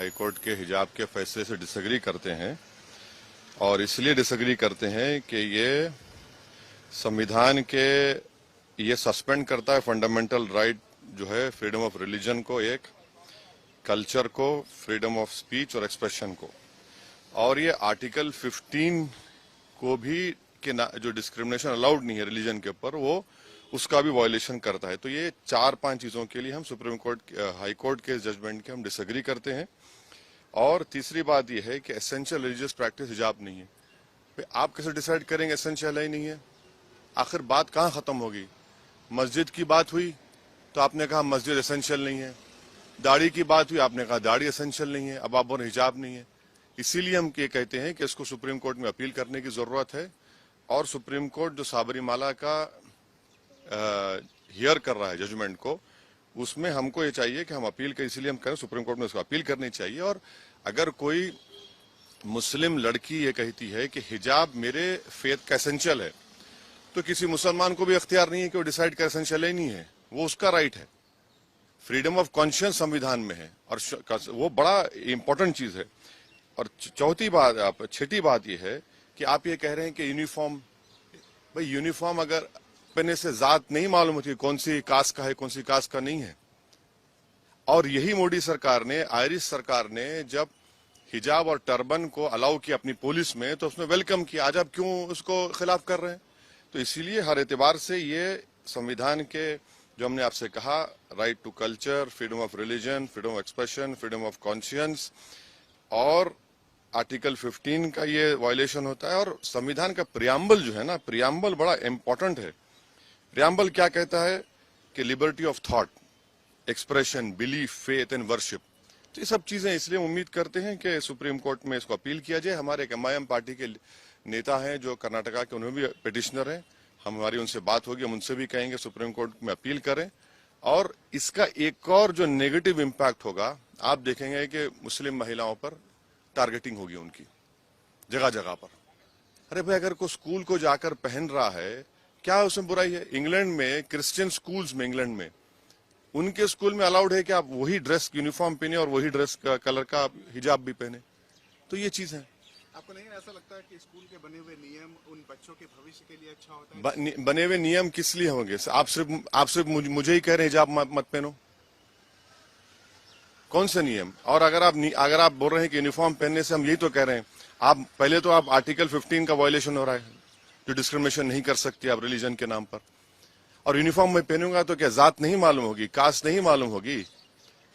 High court के हिजाब के फैसले से डिसएग्री करते हैं और इसलिए डिसएग्री करते हैं कि ये संविधान के ये सस्पेंड करता है फंडामेंटल राइट जो है फ्रीडम ऑफ रिलीजन को, एक कल्चर को, फ्रीडम ऑफ स्पीच और एक्सप्रेशन को, और ये आर्टिकल 15 को भी कि जो डिस्क्रिमिनेशन अलाउड नहीं है रिलीजन के ऊपर वो उसका भी वायलेशन करता है। तो ये 4-5 चीजों के लिए हम सुप्रीम कोर्ट हाई कोर्ट के जजमेंट के हम डिसएग्री करते हैं। और तीसरी बात यह है कि एसेंशियल रिलीजियस प्रैक्टिस हिजाब नहीं है। भाई आप कैसे डिसाइड करेंगे एसेंशियल है ही नहीं है? आखिर बात कहाँ खत्म होगी? मस्जिद की बात हुई तो आपने कहा मस्जिद एसेंशियल नहीं है, दाढ़ी की बात हुई आपने कहा दाढ़ी एसेंशियल नहीं है, अब आप बोल हिजाब नहीं है। इसीलिए हम ये कहते हैं कि इसको सुप्रीम कोर्ट में अपील करने की जरूरत है और सुप्रीम कोर्ट जो साबरीमाला का हियर कर रहा है जजमेंट को, उसमें हमको ये चाहिए कि हम अपील करें। इसीलिए हम कहें सुप्रीम कोर्ट में उसको अपील करनी चाहिए। और अगर कोई मुस्लिम लड़की ये कहती है कि हिजाब मेरे फेथ का एसेंशियल है, तो किसी मुसलमान को भी अख्तियार नहीं है कि वो डिसाइड कर एसेंशियल ही नहीं है, वो उसका राइट है। फ्रीडम ऑफ कॉन्शियंस संविधान में है और वो बड़ा इंपॉर्टेंट चीज है। और छठी बात यह है कि आप ये कह रहे हैं कि यूनिफॉर्म, भाई यूनिफॉर्म अगर पहने से जात नहीं मालूम होती कौन सी कास्ट का है कौन सी कास्ट का नहीं है। और यही मोदी सरकार ने, आयरिश सरकार ने जब हिजाब और टर्बन को अलाउ किया अपनी पुलिस में तो उसने वेलकम किया। आज आप क्यों उसको खिलाफ कर रहे हैं? तो इसीलिए हर एतबार से ये संविधान के जो हमने आपसे कहा, right to culture, freedom of religion, freedom of expression, freedom of conscience और आर्टिकल 15 का ये वायलेशन होता है। और संविधान का प्रियम्बल जो है ना, प्रियम्बल बड़ा इंपॉर्टेंट है। प्रियम्बल क्या कहता है कि liberty of thought, expression, belief, faith and worship. तो ये सब चीजें इसलिए उम्मीद करते हैं कि सुप्रीम कोर्ट में इसको अपील किया जाए। हमारे एक MIM पार्टी के नेता हैं जो कर्नाटका के, उन्होंने भी पिटिशनर हैं, हमारी उनसे बात होगी, हम उनसे भी कहेंगे सुप्रीम कोर्ट में अपील करें। और इसका एक और जो नेगेटिव इम्पैक्ट होगा, आप देखेंगे कि मुस्लिम महिलाओं पर टारगेटिंग होगी उनकी जगह जगह पर। अरे भाई अगर कोई स्कूल को जाकर पहन रहा है, क्या उसमें बुराई है? इंग्लैंड में क्रिश्चियन स्कूल्स में, इंग्लैंड में उनके स्कूल में अलाउड है कि आप वही ड्रेस यूनिफॉर्म पहने और वही ड्रेस का कलर का हिजाब भी पहने। तो ये चीज है। आपको नहीं ऐसा लगता है कि स्कूल के बने हुए नियम उन बच्चों के भविष्य के लिए अच्छा होता है? बने हुए नियम किस लिए होंगे? आप सिर्फ मुझे ही कह रहे हैं हिजाब मत पहनो? कौन से नियम? और अगर आप बोल रहे हैं कि यूनिफॉर्म पहनने से, हम यही तो कह रहे हैं, आप पहले तो आप आर्टिकल 15 का वायलेशन हो रहा है, जो डिस्क्रिमिनेशन नहीं कर सकती आप रिलीजन के नाम पर। और यूनिफॉर्म में पहनूंगा तो क्या जात नहीं मालूम होगी, कास्ट नहीं मालूम होगी,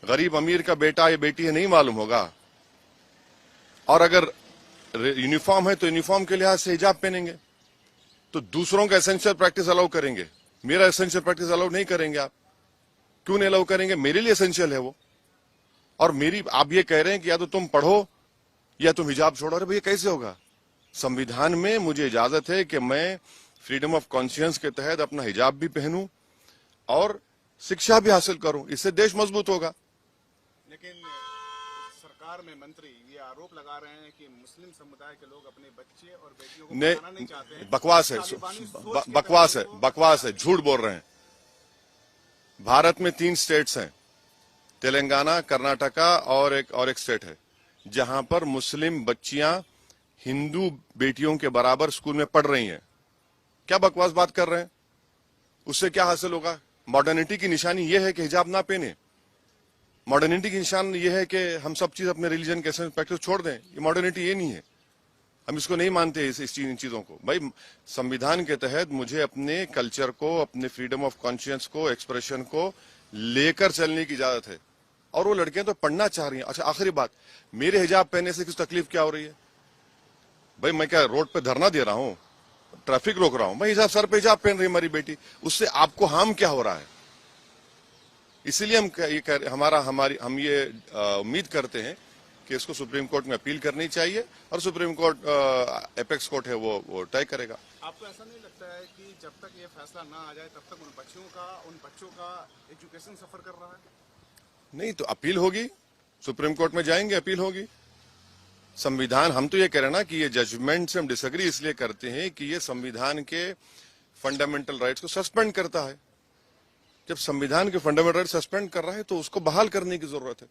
गरीब अमीर का बेटा या बेटी है नहीं मालूम होगा? और अगर यूनिफॉर्म है तो यूनिफॉर्म के लिहाज से हिजाब पहनेंगे तो दूसरों का एसेंशियल प्रैक्टिस अलाउ करेंगे, मेरा एसेंशियल प्रैक्टिस अलाउ नहीं करेंगे। आप क्यों नहीं अलाउ करेंगे? मेरे लिए एसेंशियल है वो। और आप ये कह रहे हैं कि या तो तुम पढ़ो या तुम हिजाब छोड़ो। अरे भैया कैसे होगा? संविधान में मुझे इजाजत है कि मैं फ्रीडम ऑफ कॉन्शियंस के तहत अपना हिजाब भी पहनूं और शिक्षा भी हासिल करूं, इससे देश मजबूत होगा। लेकिन सरकार में मंत्री ये आरोप लगा रहे हैं कि मुस्लिम समुदाय के लोग अपने बच्चे और बेटियों को पढ़ाना नहीं चाहते हैं। बकवास है, झूठ बोल रहे हैं। भारत में 3 स्टेट्स हैं, तेलंगाना, कर्नाटका और एक स्टेट है, जहां पर मुस्लिम बच्चियां हिंदू बेटियों के बराबर स्कूल में पढ़ रही हैं। क्या बकवास बात कर रहे हैं? उससे क्या हासिल होगा? मॉडर्निटी की निशानी यह है कि हिजाब ना पहने। मॉडर्निटी की निशान यह है कि हम सब चीज अपने रिलीजन के प्रैक्टिस छोड़ दें। ये मॉडर्निटी ये नहीं है, हम इसको नहीं मानते इन चीजों को। भाई संविधान के तहत मुझे अपने कल्चर को, अपने फ्रीडम ऑफ कॉन्शियंस को, एक्सप्रेशन को लेकर चलने की इजाजत है। और वो लड़कियां तो पढ़ना चाह रही हैं। अच्छा आखिरी बात, मेरे हिजाब पहनने से किस तकलीफ क्या हो रही है? भाई मैं क्या रोड पे धरना दे रहा हूं, ट्रैफिक रोक रहा हूं? भाई हिजाब, सर पे हिजाब पहन रही हमारी बेटी, उससे आपको हार्म क्या हो रहा है? इसीलिए हम ये उम्मीद करते हैं कि इसको सुप्रीम कोर्ट में अपील करनी चाहिए और सुप्रीम कोर्ट एपेक्स कोर्ट है वो तय करेगा। आपको ऐसा नहीं लगता है कि जब तक ये फैसला ना आ जाए तब तक उन बच्चों का एजुकेशन सफर कर रहा है? नहीं तो अपील होगी, सुप्रीम कोर्ट में जाएंगे, अपील होगी। संविधान, हम तो ये कह रहे हैं ना कि ये जजमेंट से हम डिसएग्री इसलिए करते हैं कि ये संविधान के फंडामेंटल राइट्स को सस्पेंड करता है। जब संविधान के फंडामेंटल राइट्स सस्पेंड कर रहा है तो उसको बहाल करने की जरूरत है।